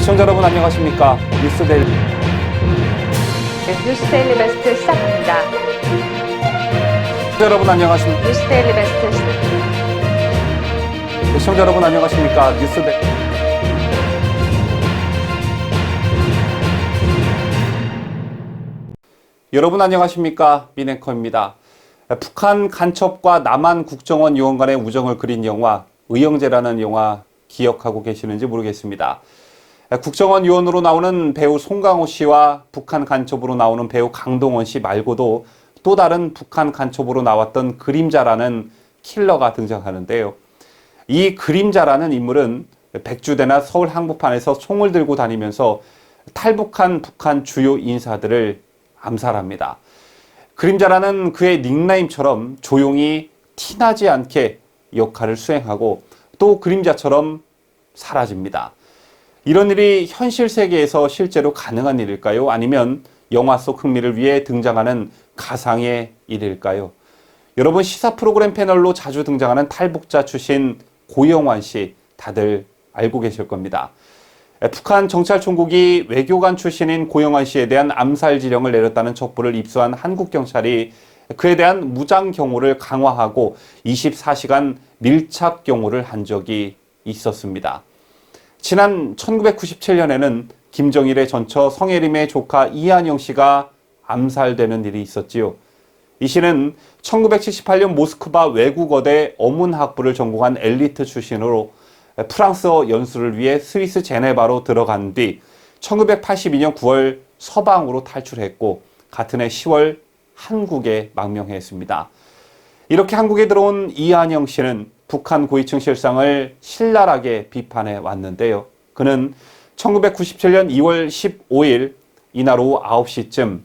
시청자 여러분 안녕하십니까? 뉴스데일리 네, 뉴스데일리 베스트 시작합니다. 시청자 여러분 안녕하십니까? 뉴스데일리 베스트 시청자 여러분 안녕하십니까? 뉴스데일리 여러분 안녕하십니까? 민앵커입니다. 북한 간첩과 남한 국정원 요원 간의 우정을 그린 영화 의형제라는 영화 기억하고 계시는지 모르겠습니다. 국정원 요원으로 나오는 배우 송강호 씨와 북한 간첩으로 나오는 배우 강동원 씨 말고도 또 다른 북한 간첩으로 나왔던 그림자라는 킬러가 등장하는데요. 이 그림자라는 인물은 백주대나 서울 한복판에서 총을 들고 다니면서 탈북한 북한 주요 인사들을 암살합니다. 그림자라는 그의 닉네임처럼 조용히 티나지 않게 역할을 수행하고 또 그림자처럼 사라집니다. 이런 일이 현실 세계에서 실제로 가능한 일일까요? 아니면 영화 속 흥미를 위해 등장하는 가상의 일일까요? 여러분 시사 프로그램 패널로 자주 등장하는 탈북자 출신 고영환 씨 다들 알고 계실 겁니다. 북한 정찰총국이 외교관 출신인 고영환 씨에 대한 암살 지령을 내렸다는 첩보를 입수한 한국 경찰이 그에 대한 무장 경호를 강화하고 24시간 밀착 경호를 한 적이 있었습니다. 지난 1997년에는 김정일의 전처 성혜림의 조카 이한영 씨가 암살되는 일이 있었지요. 이 씨는 1978년 모스크바 외국어대 어문학부를 전공한 엘리트 출신으로 프랑스어 연수를 위해 스위스 제네바로 들어간 뒤 1982년 9월 서방으로 탈출했고 같은 해 10월 한국에 망명했습니다. 이렇게 한국에 들어온 이한영 씨는 북한 고위층 실상을 신랄하게 비판해 왔는데요. 그는 1997년 2월 15일 이날 오후 9시쯤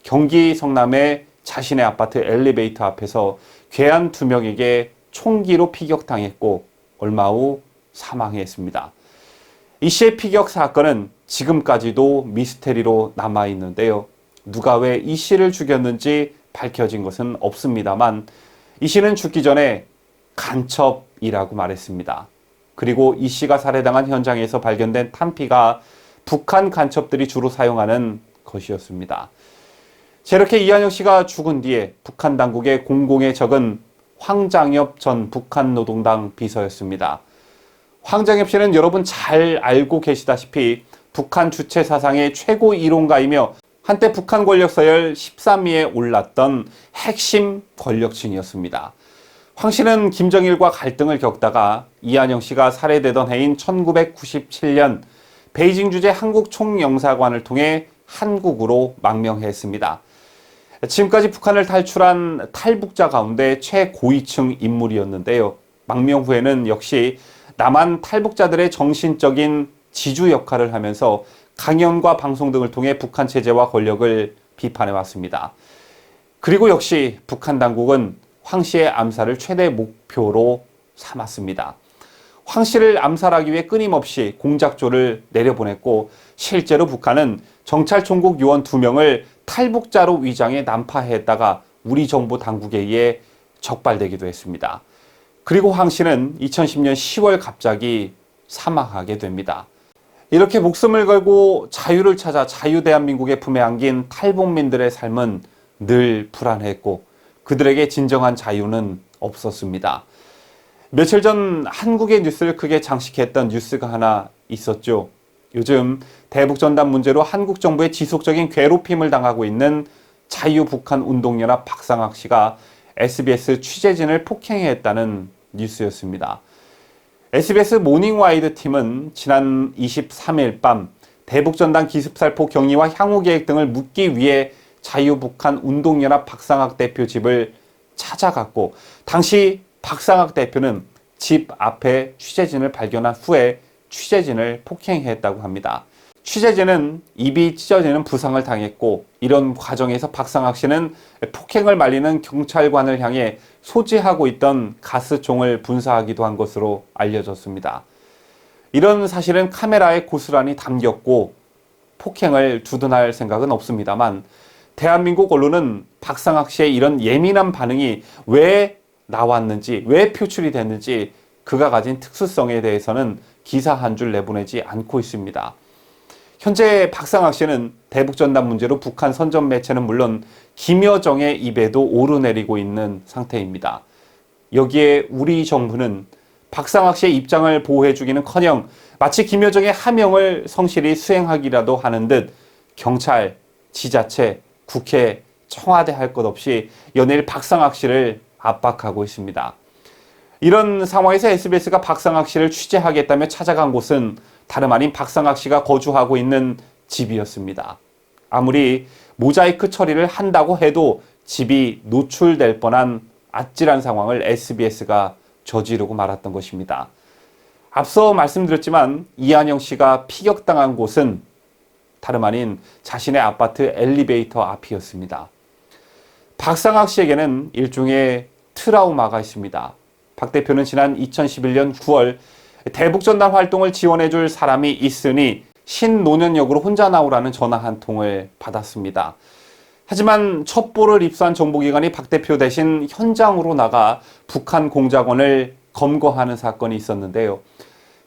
경기 성남의 자신의 아파트 엘리베이터 앞에서 괴한 2명에게 총기로 피격당했고 얼마 후 사망했습니다. 이 씨의 피격 사건은 지금까지도 미스테리로 남아있는데요. 누가 왜 이 씨를 죽였는지 밝혀진 것은 없습니다만 이 씨는 죽기 전에 간첩이라고 말했습니다. 그리고 이 씨가 살해당한 현장에서 발견된 탄피가 북한 간첩들이 주로 사용하는 것이었습니다. 이렇게 이한영 씨가 죽은 뒤에 북한 당국의 공공의 적은 황장엽 전 북한 노동당 비서였습니다. 황장엽 씨는 여러분 잘 알고 계시다시피 북한 주체 사상의 최고 이론가이며 한때 북한 권력 서열 13위에 올랐던 핵심 권력층이었습니다. 황 씨는 김정일과 갈등을 겪다가 이한영 씨가 살해되던 해인 1997년 베이징 주재 한국 총영사관을 통해 한국으로 망명했습니다. 지금까지 북한을 탈출한 탈북자 가운데 최고위층 인물이었는데요. 망명 후에는 역시 남한 탈북자들의 정신적인 지주 역할을 하면서 강연과 방송 등을 통해 북한 체제와 권력을 비판해 왔습니다. 그리고 역시 북한 당국은 황 씨의 암살을 최대 목표로 삼았습니다. 황 씨를 암살하기 위해 끊임없이 공작조를 내려보냈고 실제로 북한은 정찰총국 요원 2명을 탈북자로 위장해 난파했다가 우리 정부 당국에 의해 적발되기도 했습니다. 그리고 황 씨는 2010년 10월 갑자기 사망하게 됩니다. 이렇게 목숨을 걸고 자유를 찾아 자유대한민국의 품에 안긴 탈북민들의 삶은 늘 불안했고 그들에게 진정한 자유는 없었습니다. 며칠 전 한국의 뉴스를 크게 장식했던 뉴스가 하나 있었죠. 요즘 대북전단 문제로 한국 정부의 지속적인 괴롭힘을 당하고 있는 자유북한운동연합 박상학 씨가 SBS 취재진을 폭행했다는 뉴스였습니다. SBS 모닝와이드 팀은 지난 23일 밤 대북전단 기습살포 경위와 향후 계획 등을 묻기 위해 자유북한운동연합 박상학 대표 집을 찾아갔고 당시 박상학 대표는 집 앞에 취재진을 발견한 후에 취재진을 폭행했다고 합니다. 취재진은 입이 찢어지는 부상을 당했고 이런 과정에서 박상학 씨는 폭행을 말리는 경찰관을 향해 소지하고 있던 가스총을 분사하기도 한 것으로 알려졌습니다. 이런 사실은 카메라에 고스란히 담겼고 폭행을 주둔할 생각은 없습니다만 대한민국 언론은 박상학 씨의 이런 예민한 반응이 왜 나왔는지, 왜 표출이 됐는지 그가 가진 특수성에 대해서는 기사 한 줄 내보내지 않고 있습니다. 현재 박상학 씨는 대북전단 문제로 북한 선전 매체는 물론 김여정의 입에도 오르내리고 있는 상태입니다. 여기에 우리 정부는 박상학 씨의 입장을 보호해주기는커녕 마치 김여정의 하명을 성실히 수행하기라도 하는 듯 경찰, 지자체, 국회, 청와대 할 것 없이 연일 박상학 씨를 압박하고 있습니다. 이런 상황에서 SBS가 박상학 씨를 취재하겠다며 찾아간 곳은 다름 아닌 박상학 씨가 거주하고 있는 집이었습니다. 아무리 모자이크 처리를 한다고 해도 집이 노출될 뻔한 아찔한 상황을 SBS가 저지르고 말았던 것입니다. 앞서 말씀드렸지만 이한영 씨가 피격당한 곳은 다름 아닌 자신의 아파트 엘리베이터 앞이었습니다. 박상학 씨에게는 일종의 트라우마가 있습니다. 박 대표는 지난 2011년 9월 대북전단 활동을 지원해줄 사람이 있으니 신노년역으로 혼자 나오라는 전화 한 통을 받았습니다. 하지만 첩보를 입수한 정보기관이 박 대표 대신 현장으로 나가 북한 공작원을 검거하는 사건이 있었는데요.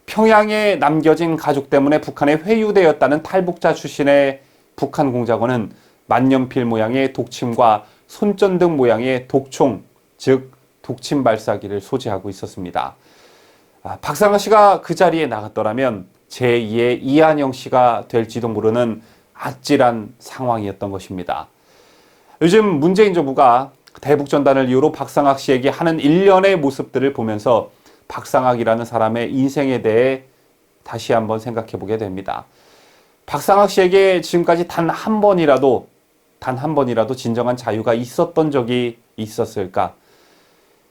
평양에 남겨진 가족 때문에 북한에 회유되었다는 탈북자 출신의 북한 공작원은 만년필 모양의 독침과 손전등 모양의 독총, 즉 독침 발사기를 소지하고 있었습니다. 박상학 씨가 그 자리에 나갔더라면 제2의 이한영 씨가 될지도 모르는 아찔한 상황이었던 것입니다. 요즘 문재인 정부가 대북전단을 이유로 박상학 씨에게 하는 일련의 모습들을 보면서 박상학이라는 사람의 인생에 대해 다시 한번 생각해 보게 됩니다. 박상학 씨에게 지금까지 단 한 번이라도 진정한 자유가 있었던 적이 있었을까?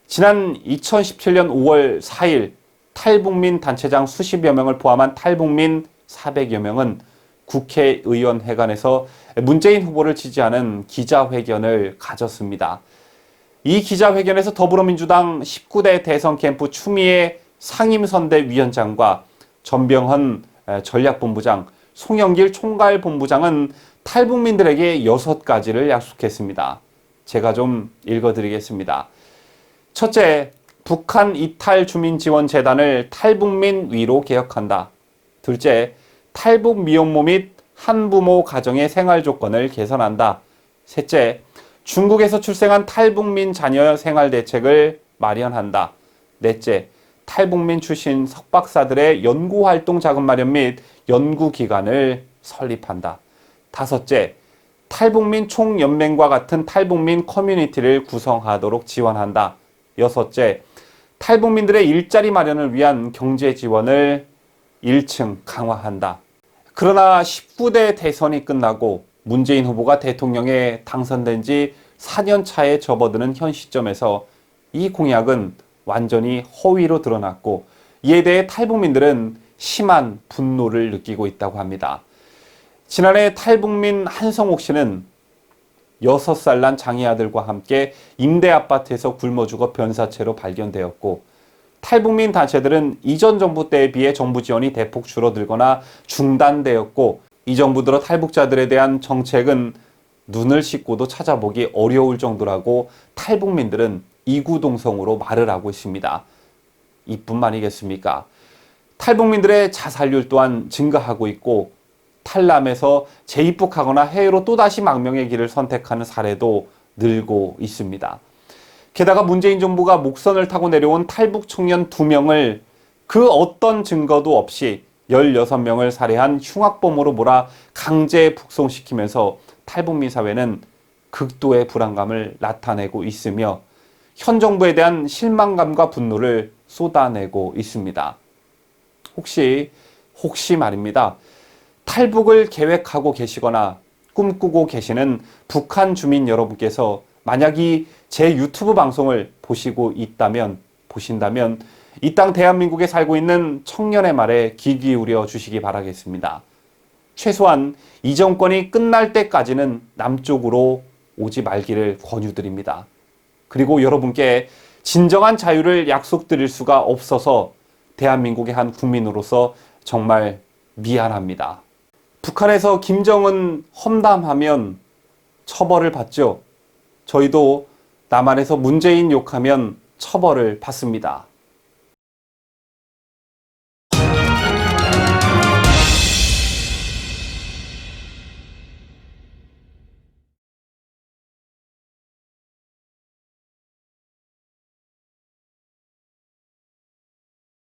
지난 2017년 5월 4일 탈북민 단체장 수십여 명을 포함한 탈북민 400여 명은 국회의원회관에서 문재인 후보를 지지하는 기자회견을 가졌습니다. 이 기자회견에서 더불어민주당 19대 대선 캠프 추미애 상임선대위원장과 전병헌 전략본부장, 송영길 총괄본부장은 탈북민들에게 6가지를 약속했습니다. 제가 좀 읽어드리겠습니다. 첫째, 북한 이탈 주민지원재단을 탈북민 위로 개혁한다. 둘째, 탈북 미혼모 및 한부모 가정의 생활 조건을 개선한다. 셋째, 중국에서 출생한 탈북민 자녀 생활 대책을 마련한다. 넷째, 탈북민 출신 석박사들의 연구활동 자금 마련 및 연구기관을 설립한다. 다섯째, 탈북민 총연맹과 같은 탈북민 커뮤니티를 구성하도록 지원한다. 여섯째, 탈북민들의 일자리 마련을 위한 경제 지원을 1층 강화한다. 그러나 19대 대선이 끝나고 문재인 후보가 대통령에 당선된 지 4년 차에 접어드는 현 시점에서 이 공약은 완전히 허위로 드러났고 이에 대해 탈북민들은 심한 분노를 느끼고 있다고 합니다. 지난해 탈북민 한성옥 씨는 6살 난 장애 아들과 함께 임대 아파트에서 굶어 죽어 변사체로 발견되었고 탈북민 단체들은 이전 정부 때에 비해 정부 지원이 대폭 줄어들거나 중단되었고 이 정부 들어 탈북자들에 대한 정책은 눈을 씻고도 찾아보기 어려울 정도라고 탈북민들은 이구동성으로 말을 하고 있습니다. 이뿐만이겠습니까? 탈북민들의 자살률 또한 증가하고 있고 탈남에서 재입국하거나 해외로 또다시 망명의 길을 선택하는 사례도 늘고 있습니다. 게다가 문재인 정부가 목선을 타고 내려온 탈북 청년 2명을 그 어떤 증거도 없이 16명을 살해한 흉악범으로 몰아 강제 북송시키면서 탈북민 사회는 극도의 불안감을 나타내고 있으며 현 정부에 대한 실망감과 분노를 쏟아내고 있습니다. 혹시 말입니다. 탈북을 계획하고 계시거나 꿈꾸고 계시는 북한 주민 여러분께서 만약 제 유튜브 방송을 보신다면 이 땅 대한민국에 살고 있는 청년의 말에 귀 기울여 주시기 바라겠습니다. 최소한 이 정권이 끝날 때까지는 남쪽으로 오지 말기를 권유드립니다. 그리고 여러분께 진정한 자유를 약속드릴 수가 없어서 대한민국의 한 국민으로서 정말 미안합니다. 북한에서 김정은 험담하면 처벌을 받죠. 저희도 남한에서 문재인 욕하면 처벌을 받습니다.